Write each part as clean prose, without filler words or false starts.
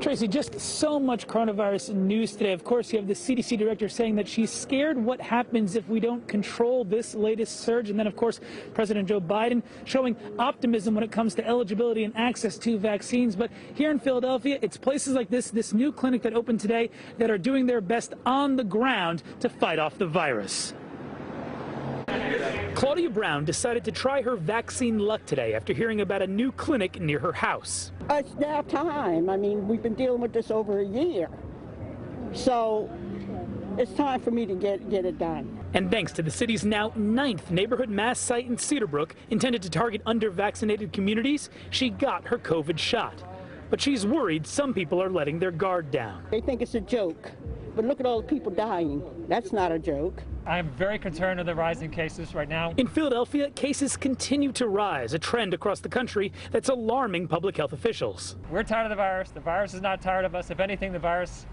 Tracy, just so much coronavirus news today. Of course, you have the CDC director saying that she's scared what happens if we don't control this latest surge. And then, of course, President Joe Biden showing optimism when it comes to eligibility and access to vaccines. But here in Philadelphia, it's places like this new clinic that opened today that are doing their best on the ground to fight off the virus. Claudia Brown decided to try her vaccine luck today after hearing about a new clinic near her house. It's now time. I mean, we've been dealing with this over a year. So it's time for me to get it done. And thanks to the city's now 9th neighborhood mass site in Cedarbrook, intended to target under-vaccinated communities, she got her COVID shot. But she's worried some people are letting their guard down. They think it's a joke. But look at all the people dying. That's not a joke. I am very concerned with the rising cases right now. In Philadelphia, cases continue to rise, a trend across the country that's alarming public health officials. We're tired of the virus. The virus is not tired of us. If anything, the virus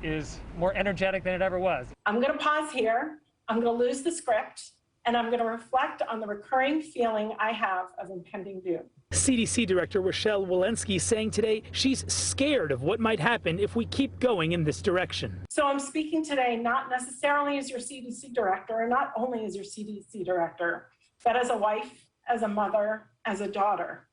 is more energetic than it ever was. I'm going to pause here. I'm going to lose the script, and I'm going to reflect on the recurring feeling I have of impending doom. CDC Director Rochelle Walensky saying today she's scared of what might happen if we keep going in this direction. So I'm speaking today not necessarily as your CDC director, or not only as your CDC director, but as a wife, as a mother, as a daughter,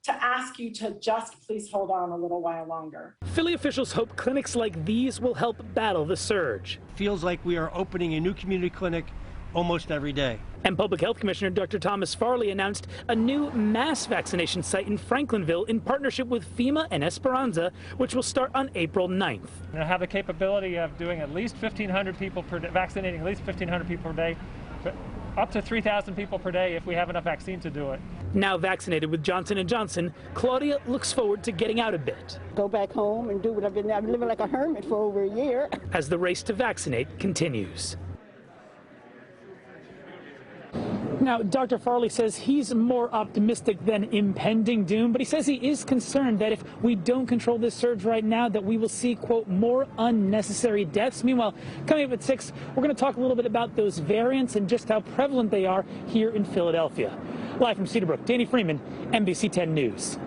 to ask you to just please hold on a little while longer. Philly officials hope clinics like these will help battle the surge. Feels like we are opening a new community clinic almost every day. And Public Health Commissioner Dr. Thomas Farley announced a new mass vaccination site in Franklinville in partnership with FEMA and Esperanza, which will start on April 9th. They'll have the capability of doing at least 1,500 people per day, vaccinating at least 1,500 people per day, but up to 3,000 people per day if we have enough vaccine to do it. Now vaccinated with Johnson & Johnson, Claudia looks forward to getting out a bit. Go back home and do what I've been living like a hermit for over a year. As the race to vaccinate continues. Now, Dr. Farley says he's more optimistic than impending doom, but he says he is concerned that if we don't control this surge right now, that we will see, quote, more unnecessary deaths. Meanwhile, coming up at 6, we're going to talk a little bit about those variants and just how prevalent they are here in Philadelphia. Live from Cedarbrook, Danny Freeman, NBC10 News.